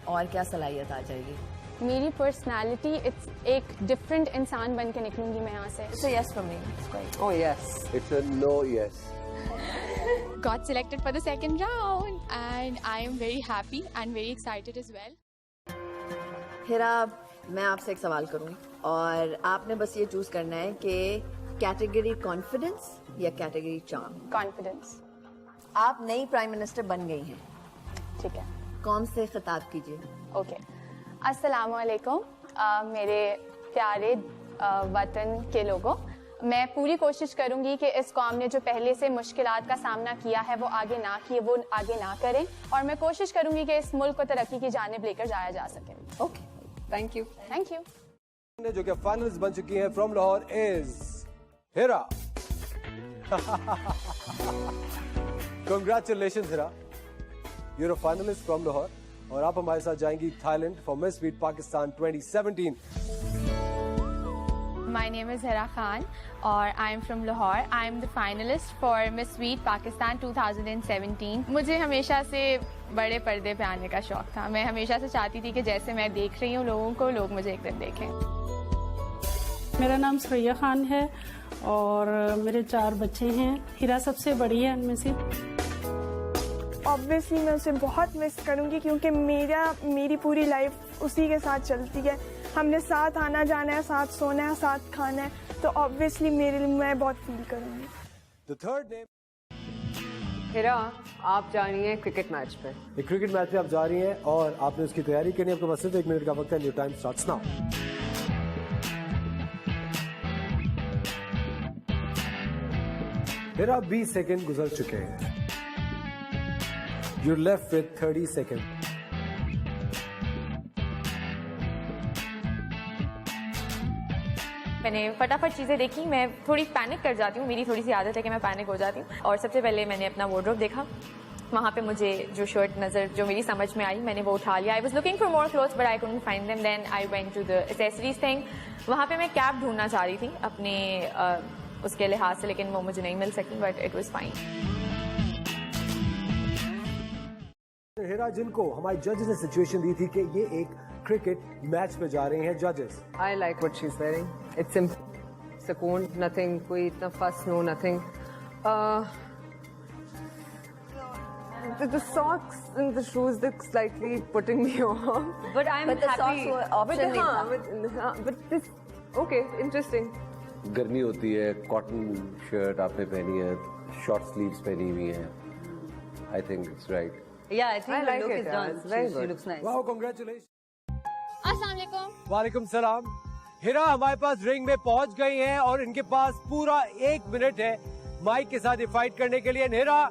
और क्या सलाहियत आ जाएगी? मेरी पर्सनालिटी, इट्स एक डिफरेंट इंसान बन के निकलूंगी मैं यहाँ से। It's a yes from me. It's quite. Oh yes. It's a no yes. Got selected for the second round and I am very happy and very excited as well. हिरा, मैं आपसे एक सवाल करूंगी और आपने बस ये चूज करना है कि कैटेगरी कॉन्फिडेंस या कैटेगरी चार्म। कॉन्फिडेंस। आप नई प्राइम मिनिस्टर बन गई हैं, ठीक है। कौन से खिताब कीजिए? ओके। अस्सलाम वालेकुम मेरे प्यारे वतन के लोगों, मैं पूरी कोशिश करूंगी कि इस कौम ने जो पहले से मुश्किलात का सामना किया है वो आगे ना करें और मैं कोशिश करूंगी कि इस मुल्क को तरक्की की जानिब लेकर जाया जा सके। Okay, Thank you. Thank you. जो कि फाइनलिस्ट बन चुकी हैं from Lahore is Hira. Congratulations Hira, you're a finalist from Lahore और आप हमारे साथ जाएंगी Thailand for miss sweet Pakistan 2017। My name is Hira Khan और I am from Lahore. I am the finalist for Miss Sweet Pakistan 2017. मुझे हमेशा से बड़े पर्दे पे आने का शौक था। मैं हमेशा से चाहती थी कि जैसे मैं देख रही हूँ लोगों को, लोग मुझे एक दिन देखें। मेरा नाम सरैया खान है और मेरे 4 बच्चे हैं। हिरा सबसे बड़ी है उनमें से। ऑब्वियसली मैं उसे बहुत मिस करूंगी क्योंकि मेरी पूरी लाइफ उसी के साथ चलती है। हमने साथ आना जाना है, साथ सोना है, साथ खाना है, तो ऑब्वियसली मेरे लिए मैं बहुत फील करूंगी। The third name। हिरा, आप जा रही हैं क्रिकेट मैच पे। एक क्रिकेट मैच में आप जा रही हैं और आपने उसकी तैयारी करनी है। आपके पास सिर्फ 1 मिनट का वक्त है। Your time starts now. Hira 20 second गुजर चुके हैं। You're left with 30 seconds. मैंने फटाफट चीज़ें देखी। मैं थोड़ी पैनिक कर जाती हूँ, मेरी थोड़ी सी आदत है कि मैं पैनिक हो जाती हूँ। और सबसे पहले मैंने अपना वार्डरोब देखा, वहाँ पे मुझे जो शर्ट जो मेरी समझ में आई मैंने वो उठा लिया। I was looking for more clothes but I couldn't find them. Then I went to the accessories thing. वहाँ पे मैं कैप ढूंढना चाह रही थी अपने उसके लिहाज से, लेकिन वो मुझे नहीं मिल सकी, बट इट वॉज फाइन। हिरा, जिनको हमारे जजेस ने सिचुएशन दी थी कि ये एक क्रिकेट मैच पे जा रहे हैं जजेस। I like what she's wearing. It's simple. सुकून, nothing, कोई इतना fuss, no nothing. The socks and the shoes look slightly putting me off. But I'm But the happy. socks were option नहीं था। But this, okay, interesting. गर्मी होती है, cotton shirt आपने पहनी है, शॉर्ट स्लीव्स पहनी हुई हैं। I think it's right. Yeah, I think I her like look it, is yeah, done. it's very She good. looks nice. वाह, कांग्रेचुलेशन। अस्सलाम वालेकुम। वालेकुम सलाम। हिरा हमारे पास रिंग में पहुंच गई हैं और इनके पास पूरा 1 मिनट है माइक के साथ ये फाइट करने के लिए। Hira,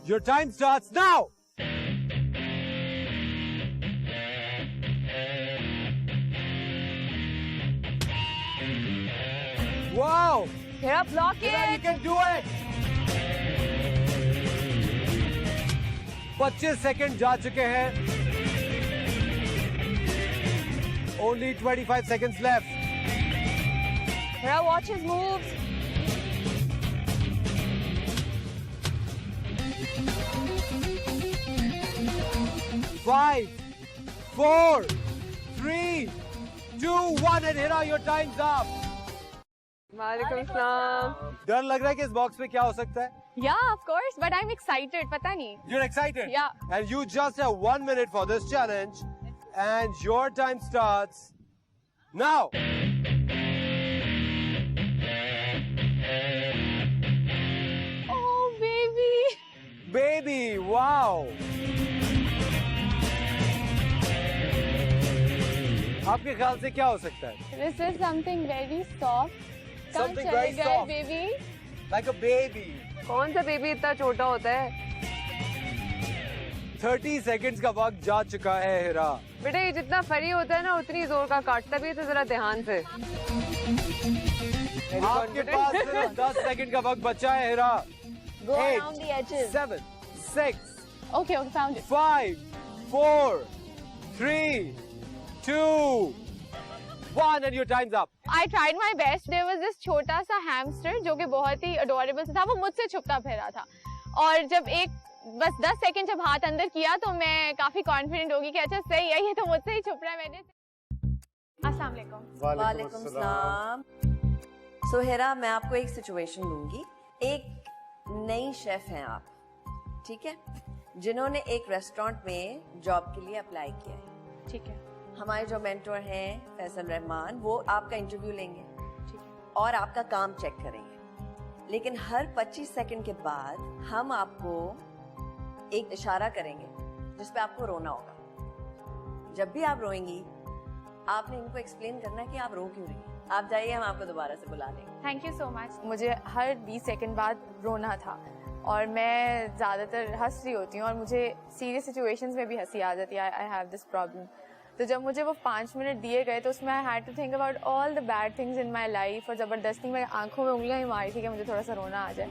your time starts now. Wow, Hira, block Hira, you it. Can do it. 25 second जा चुके हैं। Only 25 seconds left. Hira, watch his moves. Five, 4, 3, 2, 1 and Hira, your time's up. वालेकुम सलाम। डर लग रहा है कि इस बॉक्स में क्या हो सकता है? Yeah, of course, but I'm excited. पता नहीं। You're excited? Yeah. And you just have 1 minute for this challenge and your time starts now. Oh baby. Baby, wow. आपके ख्याल से क्या हो सकता है? This is something very soft. कहाँ Something चले very गए soft. baby? Like a baby. कौन सा बेबी इतना छोटा होता है? 30 seconds का वक्त जा चुका है हिरा। बेटा ये जितना फरी होता है ना उतनी जोर का काटता भी है, तो जरा ध्यान से। आपके पास सिर्फ 10 सेकंड का वक्त बचा है हिरा। Go 8, around the edges. 7, 6, Okay, found it. 5, 4, 3, 2, 1 and your time's up. I tried my best. There was this छोटा सा hamster जो कि बहुत ही adorable था, वो मुझसे छुपता फिरा था और जब एक बस 10 सेकंड जब हाथ अंदर किया तो मैं काफी कॉन्फिडेंट होगी कि अच्छा सही है, ये तो मुझसे ही छुप रहा है मैंने। अस्सलाम वालेकुम। वालेकुम सलाम। सो हिरा, मैं आपको एक सिचुएशन दूंगी। एक नई शेफ हैं आप, ठीक है, जिन्होंने एक रेस्टोरेंट में जॉब के लिए अप्लाई किया है। ठीक है। हमारे जो मेंटोर हैं फैसल रहमान, वो आपका इंटरव्यू लेंगे, ठीक है। और आपका काम चेक करेंगे, लेकिन हर 25 सेकंड के बाद हम आपको एक इशारा करेंगे जिस पे आपको रोना होगा। जब भी आप रोएंगी, आपने इनको एक्सप्लेन करना है कि आप रो क्यों रही हैं। आप जाइए, हम आपको दोबारा से बुला लेंगे। Thank you so much. मुझे हर 20 सेकंड बाद रोना था और मैं ज़्यादातर हंस रही होती हूँ और मुझे सीरियस सिचुएशंस में भी हंसी आ जाती है। I have this problem. तो जब मुझे वो 5 मिनट दिए गए तो उसमें I had to think about all the bad things in my life, और ज़बरदस्ती मैं आंखों में उंगलियां ही मारी थी कि मुझे थोड़ा सा रोना आ जाए।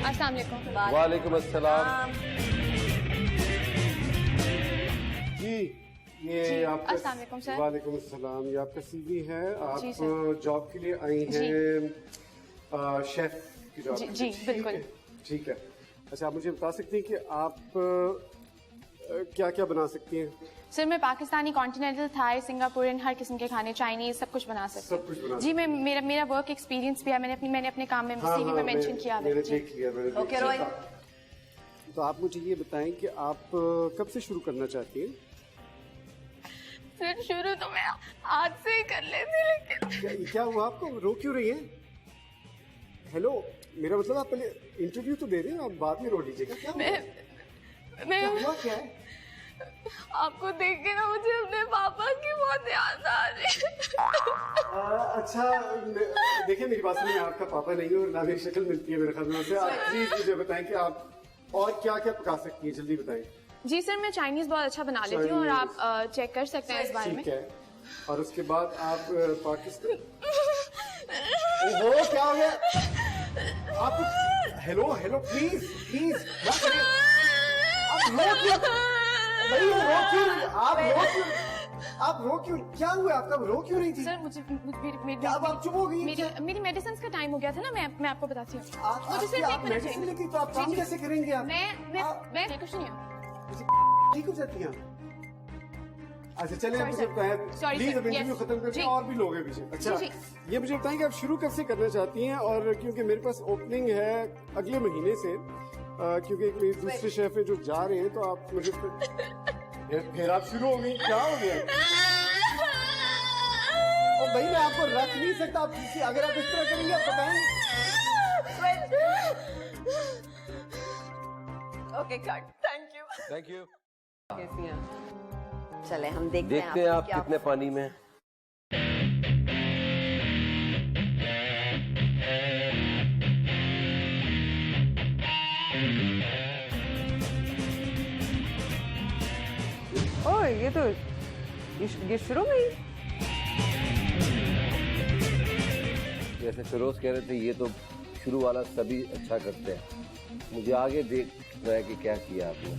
अस्सलाम वालेकुम। वालेकुम अस्सलाम। जी, ये जी, आपका अस्सलाम वालेकुम सर। वालेकुम अस्सलाम। ये आपका सीवी है। जी आप सर। जॉब के लिए आई हैं, शेफ की जॉब। जी, बिल्कुल। ठीक है। अच्छा, आप मुझे बता सकती हैं कि आप क्या क्या बना सकती हैं? सर मैं पाकिस्तानी, कॉन्टिनेंटल, थाई, सिंगापुरियन, हर किस्म के खाने, चाइनीज, सब कुछ बना सकती सब कुछ बना हूँ। जी, मैं मेरा वर्क एक्सपीरियंस भी है। मैंने अपने काम में सीवी में मेंशन किया है। मैंने देख लिया। ओके रोय। तो आप मुझे ये बताएं कि आप कब से शुरू करना चाहती हैं? सर शुरू तो मैं आज से ही कर लेती, लेकिन क्या हुआ आपको? रो क्यों रही हैं? हेलो, मेरा मतलब आप पहले इंटरव्यू तो दे रहे हैं, आप बाद में रो लीजिएगा। क्या हुआ? क्या है? आपको देख के ना मुझे अपने पापा की बहुत याद आ रही है। अच्छा, देखिए मेरी बात सुनिए, आपका पापा नहीं है और ना मेरी शक्ल मिलती है मेरे ख्याल में। आप प्लीज मुझे बताएं कि आप और क्या क्या पका सकती हैं, जल्दी बताएं। जी सर, मैं चाइनीज बहुत अच्छा बना लेती हूँ और आप चेक कर सकते हैं इस बारे में। ठीक है। और उसके बाद आप पाकिस्तान। ओहो, क्या हो गया आप? हेलो हेलो, प्लीज प्लीज आप रो क्यों? क्या हुआ आपका? रो क्यों नहीं थी? सर मुझे अब आप चुप हो गई? मेरी मेडिसिन का टाइम हो गया था ना। मैं आपको बताती हूँ। मुझे सिर्फ आप 1 मिनट मेडिसिन लेती तो आप काम कैसे करेंगे? आप मैं कुछ नहीं हूँ। ठीक हो जाती हैं? अच्छा चलिए, आप मुझे बताएं प्लीज, अब इंटरव्यू खत्म करके और भी लोग हैं पीछे। अच्छा, ये मुझे बताएं कि आप शुरू कब से करना चाहती हैं? और क्योंकि मेरे पास ओपनिंग है अगले महीने से, क्योंकि एक मेरे दूसरे शेफ है जो जा रहे हैं, तो आप मुझे फिर आप शुरू हो गई। क्या हो गया? और भाई मैं आपको रख नहीं सकता, आप अगर आप इस तरह करेंगे आप बताएं। Okay cut. Thank you. कैसी हैं? चले हम देखते हैं आप कितने पानी में। ओह, ये तो ये शुरू में ही। जैसे फिरोज कह रहे थे, ये तो शुरू वाला सभी अच्छा करते हैं। मुझे आगे देख रहा है कि क्या किया आपने।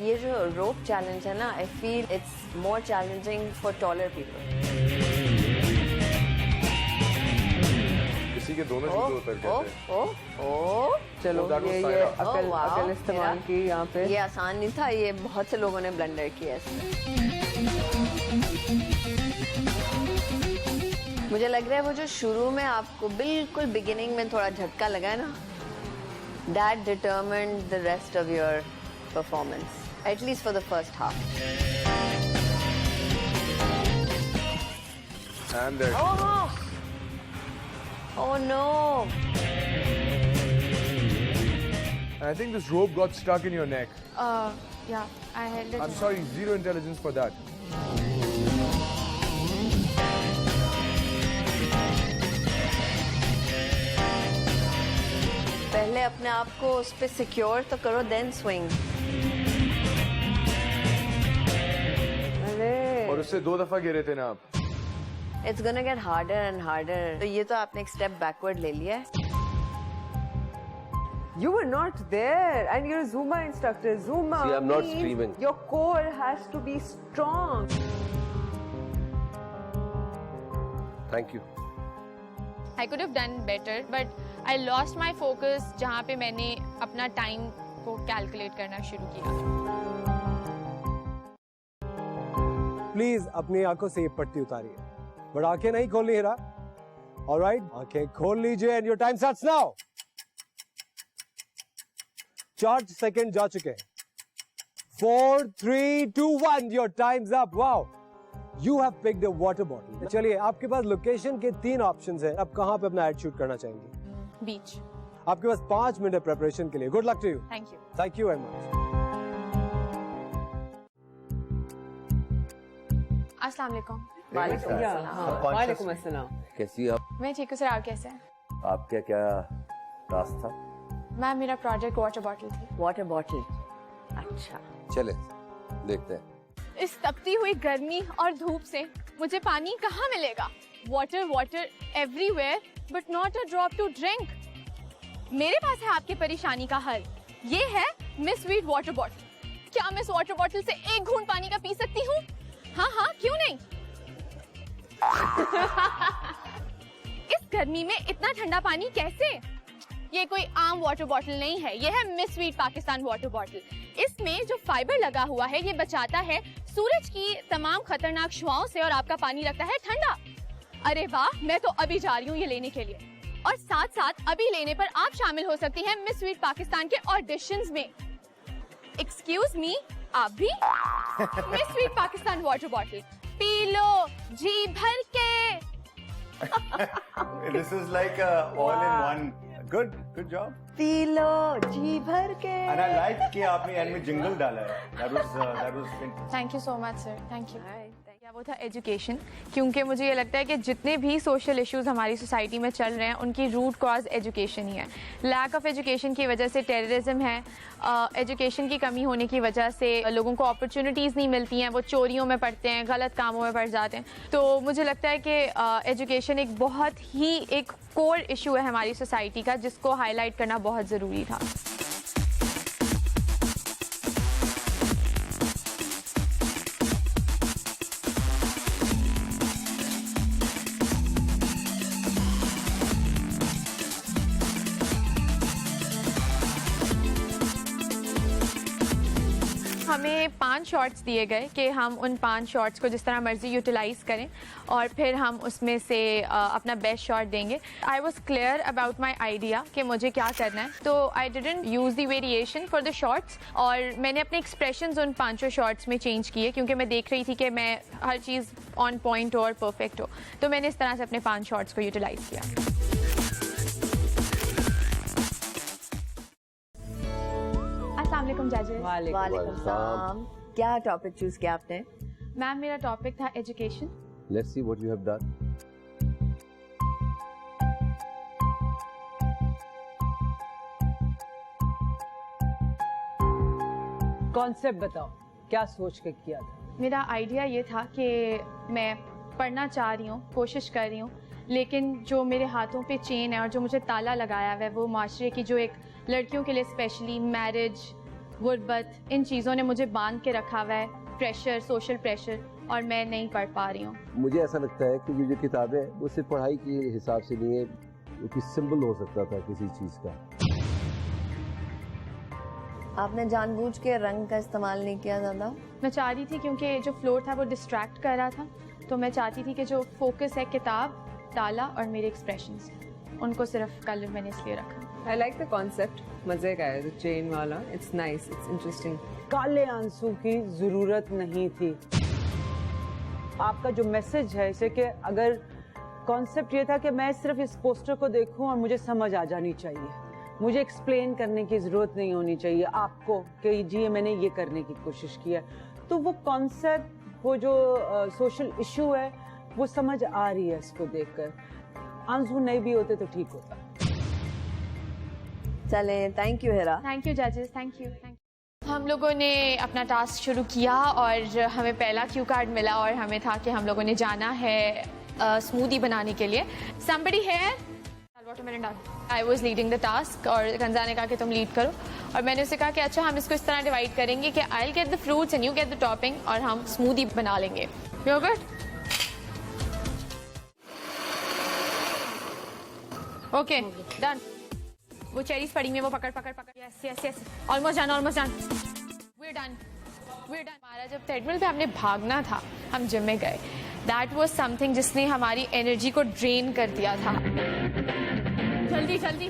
ये जो रोप चैलेंज है ना, I feel it's more challenging for taller people. किसी के दोनों जूते उतर गए थे। चलो, ये अकल इस्तेमाल की यहाँ पे। ये आसान नहीं था, ये बहुत से लोगों ने ब्लंडर किया इसमें। मुझे लग रहा है वो जो शुरू में आपको बिल्कुल बिगिनिंग में थोड़ा झटका लगा है ना, that determined the rest of your performance, at least for the first half. And there. Oh no! I think this rope got stuck in your neck. Yeah, I held it. I'm sorry, zero intelligence for that. पहले अपने आप को उस पे secure तो करो, then swing. और उससे 2 दफा गिरे थे ना आप। It's gonna get harder and harder. तो ये तो आपने एक स्टेप बैकवर्ड ले लिया है। You were not there, and you're a Zumba instructor. Zumba See, I'm not means screaming. your core has to be strong. Thank you. I could have done better, but I lost my focus जहाँ पे मैंने अपना time को calculate करना शुरू किया। Please अपनी आंखों से ये पट्टी उतारिए, बट आंखें नहीं खोलनी हीरा। ऑलराइट, आंखें खोल लीजिए and your time starts now. 4 second जा चुके हैं। 4, 3, 2, 1, your time's up. Wow, you have picked a water bottle. चलिए, आपके पास लोकेशन के 3 ऑप्शंस हैं। आप कहां पे अपना एड शूट करना चाहेंगे? बीच। आपके पास 5 मिनट प्रिपरेशन के लिए। Good luck to you. Thank you. Thank you very much. अस्सलाम वालेकुम। वालेकुम अस्सलाम। कैसी आप? मैं ठीक हूँ सर, आप कैसे हैं? आपका क्या टास्क था? मैम, मेरा प्रोजेक्ट वाटर बॉटल थी। वाटर बॉटल, अच्छा। चले देखते हैं। इस तपती हुई गर्मी और धूप से मुझे पानी कहाँ मिलेगा? Water water everywhere, but not a drop to drink. मेरे पास है आपकी परेशानी का हल। ये है मिस स्वीट वाटर बॉटल। क्या मैं इस वाटर बॉटल से एक घूंट पानी का पी सकती हूँ? हाँ हाँ, क्यों नहीं? इस गर्मी में इतना ठंडा पानी कैसे? ये कोई आम वाटर बॉटल नहीं है, ये है miss sweet Pakistan water bottle. इसमें जो फाइबर लगा हुआ है ये बचाता है सूरज की तमाम खतरनाक शुआओं से और आपका पानी रखता है ठंडा। अरे वाह, मैं तो अभी जा रही हूँ ये लेने के लिए। और साथ साथ अभी लेने पर आप शामिल हो सकती हैं मिस स्वीट पाकिस्तान के ऑडिशंस में। एक्सक्यूज मी, आप भी? Miss sweet Pakistan water bottle पी लो जी भर के। This is like all in one. Good job. पी लो जी भर के। And I like कि आपने एंड में जिंगल डाला है। That was thank you so much sir, thank you. क्या वो था एजुकेशन, क्योंकि मुझे ये लगता है कि जितने भी सोशल इश्यूज हमारी सोसाइटी में चल रहे हैं उनकी रूट कॉज एजुकेशन ही है। लैक ऑफ एजुकेशन की वजह से टेररिज्म है, एजुकेशन की कमी होने की वजह से लोगों को अपॉर्चुनिटीज़ नहीं मिलती हैं, वो चोरियों में पड़ते हैं, गलत कामों में पड़ जाते हैं। तो मुझे लगता है कि एजुकेशन एक बहुत ही एक कोर इशू है हमारी सोसाइटी का, जिसको हाईलाइट करना बहुत ज़रूरी था। हमें 5 शॉट्स दिए गए कि हम उन 5 शॉट्स को जिस तरह मर्जी यूटिलाइज करें और फिर हम उसमें से अपना बेस्ट शॉट देंगे। I was clear about my idea कि मुझे क्या करना है, तो I didn't use the variation for the shots और मैंने अपने एक्सप्रेशंस उन 5 शॉट्स में चेंज किए, क्योंकि मैं देख रही थी कि मैं हर चीज़ ऑन पॉइंट हो और परफेक्ट हो। तो मैंने इस तरह से अपने 5 शॉट्स को यूटिलाइज किया। अस्सलाम वालेकुम जाजिर। वालेकुम सलाम। क्या टॉपिक चूज किया आपने? मैम, मेरा टॉपिक था education. Let's see what you have done. Concept बताओ, क्या सोच के किया था? मेरा आइडिया ये था कि मैं पढ़ना चाह रही हूँ, कोशिश कर रही हूँ, लेकिन जो मेरे हाथों पे चेन है और जो मुझे ताला लगाया हुआ है वो माशरे की जो एक लड़कियों के लिए स्पेशली मैरिज, गुर्बत, इन चीज़ों ने मुझे बांध के रखा हुआ है, प्रेशर, सोशल प्रेशर, और मैं नहीं पढ़ पा रही हूँ। मुझे ऐसा लगता है कि ये जो किताब है वो सिर्फ पढ़ाई के हिसाब से नहीं है, वो सिंबल हो सकता था किसी चीज़ का। आपने जानबूझ के रंग का इस्तेमाल नहीं किया ज़्यादा? मैं चाह रही थी, क्योंकि जो फ्लोर था वो डिस्ट्रैक्ट कर रहा था, तो मैं चाहती थी कि जो फोकस है किताब, ताला और मेरे एक्सप्रेशंस, उनको सिर्फ कलर मैंने इसलिए रखा। I like the concept. मजे का है, the chain वाला. It's nice. It's interesting. काले आंसू की जरूरत नहीं थी। आपका जो मैसेज है इसे कि अगर कॉन्सेप्ट ये था कि मैं सिर्फ इस पोस्टर को देखूं और मुझे समझ आ जानी चाहिए, मुझे एक्सप्लेन करने की ज़रूरत नहीं होनी चाहिए आपको कि जी मैंने ये करने की कोशिश की है। तो वो कॉन्सेप्ट, वो जो सोशल इशू है वो समझ आ रही है इसको देखकर। आंसू नहीं भी होते तो ठीक होता। चलें, thank you Hira. Thank you जजेस, थैंक यू। हम लोगों ने अपना टास्क शुरू किया और हमें पहला क्यू कार्ड मिला और हमें था कि हम लोगों ने जाना है स्मूदी बनाने के लिए। somebody here वाटरमेलन डाल। I was leading the task और कंजा ने कहा कि तुम लीड करो और मैंने उसे कहा कि अच्छा हम इसको इस तरह डिवाइड करेंगे कि I'll get the fruits and you get the topping और हम स्मूदी बना लेंगे। You good? Okay, done. वो चेरीज पड़ी हुई है, वो पकड़ पकड़ पकड़। Yes yes yes, almost done, almost done. We're done. हमारा जब ट्रेडमिल पे हमने भागना था, हम जिम में गए। दैट वॉज समथिंग जिसने हमारी एनर्जी को ड्रेन कर दिया था। जल्दी जल्दी।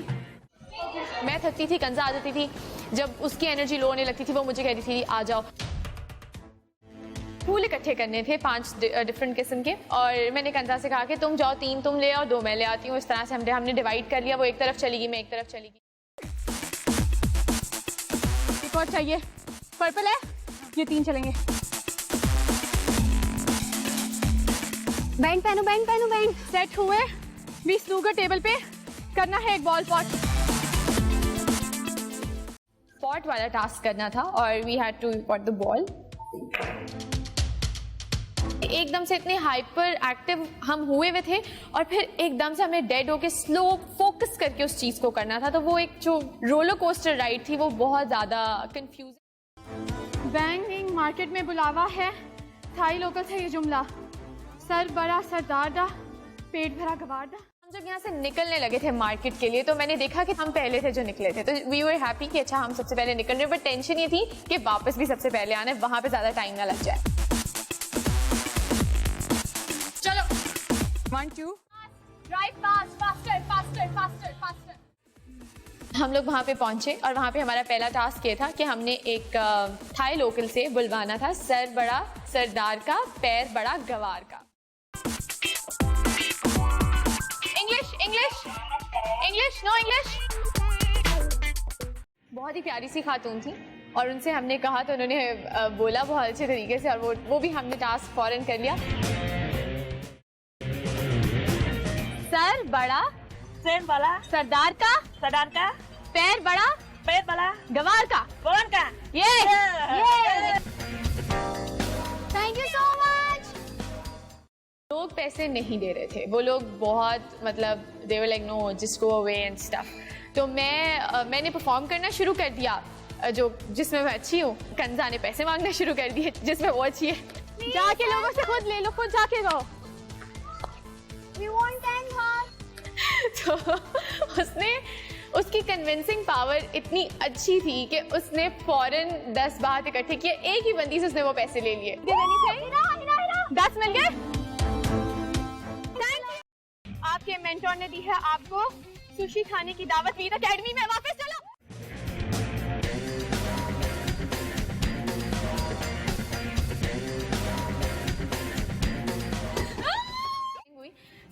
मैं थकती थी, कंजा आ जाती थी। जब उसकी एनर्जी लो होने लगती थी वो मुझे कहती थी आ जाओ। फूल इकट्ठे करने थे 5 डिफरेंट किस्म के और मैंने कंजा से कहा कि तुम जाओ 3 तुम ले आओ 2 मैं ले आती हूँ। इस तरह से हमने डिवाइड कर लिया। वो एक तरफ चली गई, मैं एक तरफ चली गई। एक और चाहिए, पर्पल है, ये 3 चलेंगे। बैंड पहनो, बैंड पहनो, बैंड। सेट हुए, 20 स्नूकर टेबल पे करना है एक बॉल पॉट। पॉट वाला टास्क करना था और we had to pot the ball. एकदम से इतने हाइपर एक्टिव हम हुए हुए थे और फिर एकदम से हमें डेड होके स्लो फोकस करके उस चीज को करना था। तो वो एक जो रोलर कोस्टर राइड थी वो बहुत ज्यादा कंफ्यूजिंग। बैंगिंग मार्केट में बुलावा है, थाई लोकल से ये जुमला, सर बड़ा सरदार दा, पेट भरा गवार दा। हम जब यहाँ से निकलने लगे थे मार्केट के लिए तो मैंने देखा कि हम पहले थे जो निकले थे। तो वी वर हैप्पी कि अच्छा हम सबसे पहले निकल रहे। बट टेंशन ये थी कि वापस भी सबसे पहले आना है, वहां पे ज्यादा टाइम ना लग जाए। चलो 1 2 drive fast, faster faster faster faster. हम लोग वहां पे पहुंचे और वहां पे हमारा पहला टास्क ये था कि हमने एक थाई लोकल से बुलवाना था सर बड़ा सरदार का, पैर बड़ा गवार का। English English English, no English. बहुत ही प्यारी सी खातून थी और उनसे हमने कहा तो उन्होंने बोला बहुत अच्छे तरीके से और वो भी हमने टास्क फौरन कर लिया। सर बड़ा सरदार का पैर बड़ा गवार का ये थैंक यू सो मच। लोग पैसे नहीं दे रहे थे, वो लोग बहुत मतलब they were like no just go away and stuff. तो मैंने परफॉर्म करना शुरू कर दिया जो जिसमें मैं अच्छी हूँ। कंजा ने पैसे मांगना शुरू कर दिए जिसमें वो अच्छी है। जाके लोगों से खुद ले लो, खुद जाके दो। We want 10 तो उसकी कन्विंसिंग पावर इतनी अच्छी थी कि उसने फौरन 10 बात इकट्ठे किए। एक ही बंदी से उसने वो पैसे ले लिए। 10 मिल गए। आपके मेंटोर ने दी है आपको सुशी खाने की दावत वीर अकेडमी में। वापस चलो।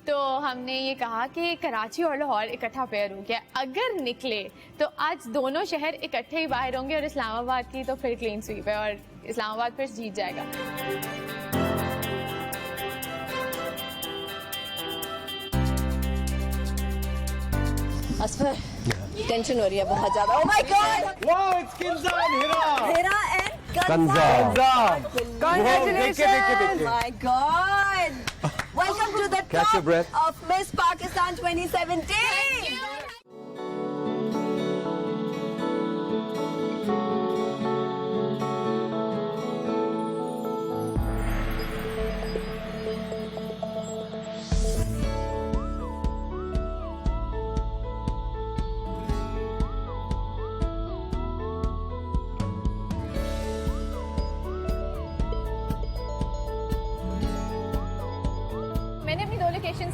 तो हमने ये कहा कि कराची और लाहौर इकट्ठा पेयर हो गया। अगर निकले तो आज दोनों शहर इकट्ठे ही बाहर होंगे और इस्लामाबाद की तो फिर क्लीन स्वीप है और इस्लामाबाद फिर जीत जाएगा। असफर टेंशन हो रही है बहुत ज्यादा। Oh my God, wow it's Kinza and Hira and कंजा। Congratulations! My God! Welcome to the Catch your top breath. of Miss Pakistan 2017.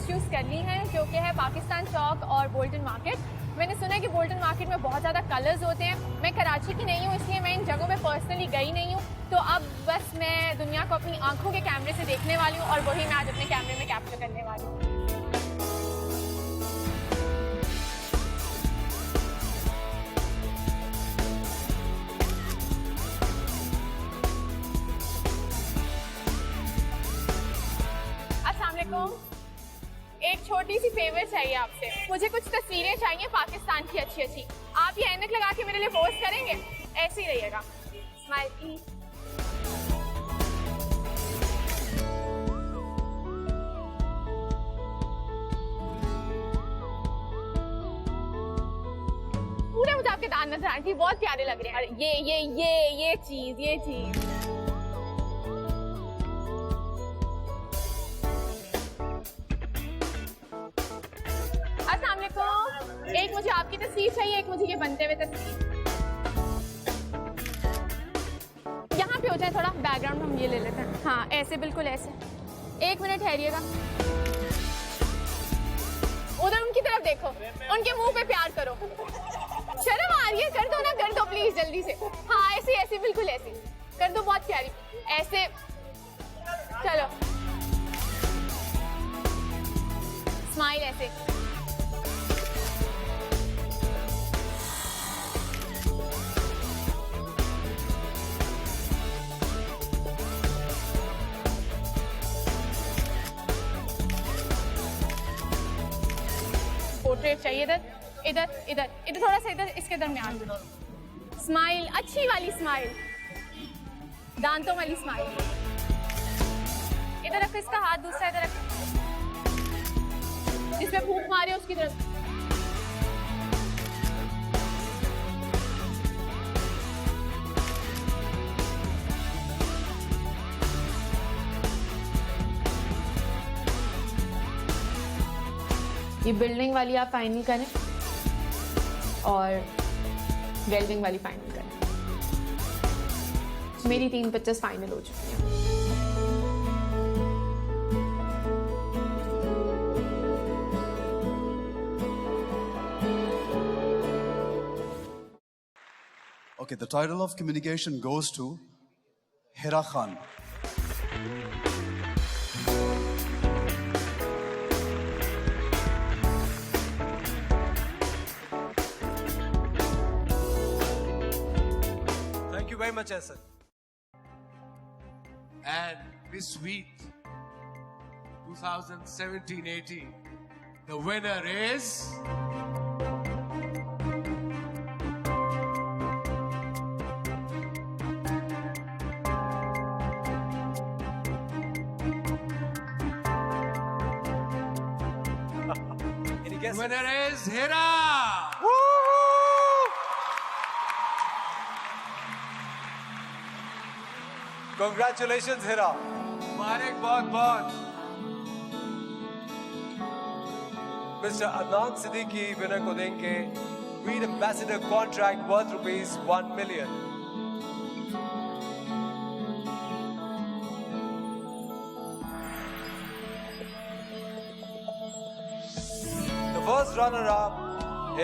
Choose कर ली हैं जो कि है पाकिस्तान चौक और बोल्टन मार्केट। मैंने सुना है कि बोल्टन मार्केट में बहुत ज़्यादा कलर्स होते हैं। मैं कराची की नहीं हूँ इसलिए मैं इन जगहों में पर्सनली गई नहीं हूँ। तो अब बस मैं दुनिया को अपनी आंखों के कैमरे से देखने वाली हूँ और वही मैं आज अपने कैमरे में कैप्चर करने वाली हूँ। अस्सलाम वालेकुम। एक छोटी सी फेवर चाहिए आपसे। मुझे कुछ तस्वीरें चाहिए पाकिस्तान की अच्छी अच्छी। आप ये ऐनक लगा के मेरे लिए पोस्ट करेंगे? ऐसे ही रहिएगा। Smile please. पूरे मुझे आपके दांत नजर आ रही थी, बहुत प्यारे लग रहे हैं। ये चीज अस्सलाम वालेकुम। एक मुझे आपकी तस्वीर चाहिए, एक मुझे ये बनते हुए तस्वीर। यहाँ पे हो जाए थोड़ा बैकग्राउंड, हम ये ले लेते हैं। हाँ ऐसे, बिल्कुल ऐसे। एक मिनट ठहरिएगा। उधर उनकी तरफ देखो, उनके मुंह पे प्यार करो। शर्म आ रही है, कर दो ना, कर दो प्लीज जल्दी से। हाँ ऐसे ऐसे, बिल्कुल ऐसे कर दो, बहुत प्यारी ऐसे। चलो स्माइल ऐसे। पोर्ट्रेट चाहिए इधर इधर इधर इधर, थोड़ा सा इधर, इसके दरमियान। स्माइल, अच्छी वाली स्माइल, दांतों वाली स्माइल। इधर रखो इसका हाथ, दूसरा इधर रखो, जिसमें फूंक मारे उसकी तरफ। ये बिल्डिंग वाली आप फाइनल करें और वेल्डिंग वाली फाइनल करें। मेरी 3 पिक्चर्स फाइनल हो चुकी हैं। Okay, the title of communication goes to Hira Khan. Very much, Asad. And Miss Sweet 2017-18, the winner is Any guesses? Winner is Hira. Congratulations, Hira. मुबारक बहुत। Mr. Adnan Siddiqui winner को देंगे Reed Ambassador contract worth ₹1 million. The first runner-up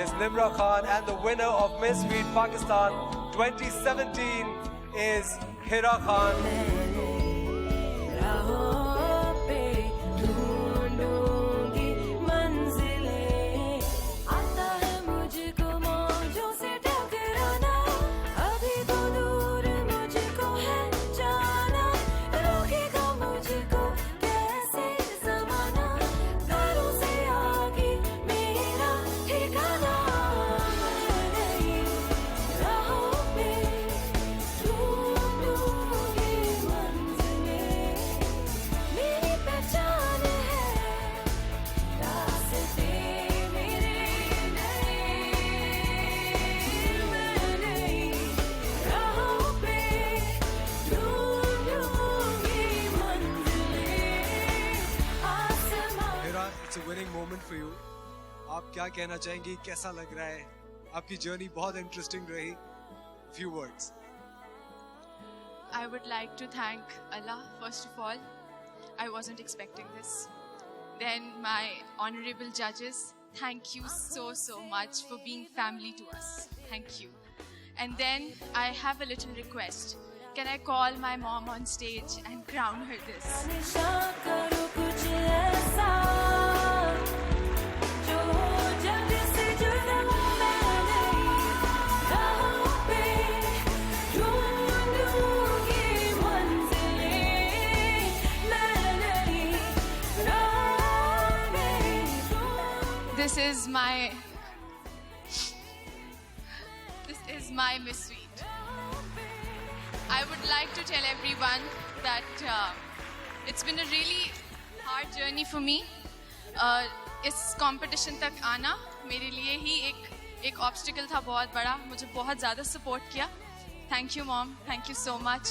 is Nimra Khan, and the winner of Miss Sweet Pakistan 2017 is Hira Khan. It's a winning moment for you. आप क्या कहना चाहेंगी, कैसा लग रहा है? आपकी जर्नी बहुत इंटरेस्टिंग रही. Few words. I would like to thank Allah first of all. I wasn't expecting this. Then my honorable judges, thank you so much for being family to us. Thank you. And then I have a little request. Can I call my mom on stage and crown her this? is my Miss Sweet. I would like to tell everyone that it's been a really hard journey for me. इस competition तक आना मेरे लिए ही एक obstacle था बहुत बड़ा. मुझे बहुत ज़्यादा सपोर्ट किया. Thank you mom, thank you so much.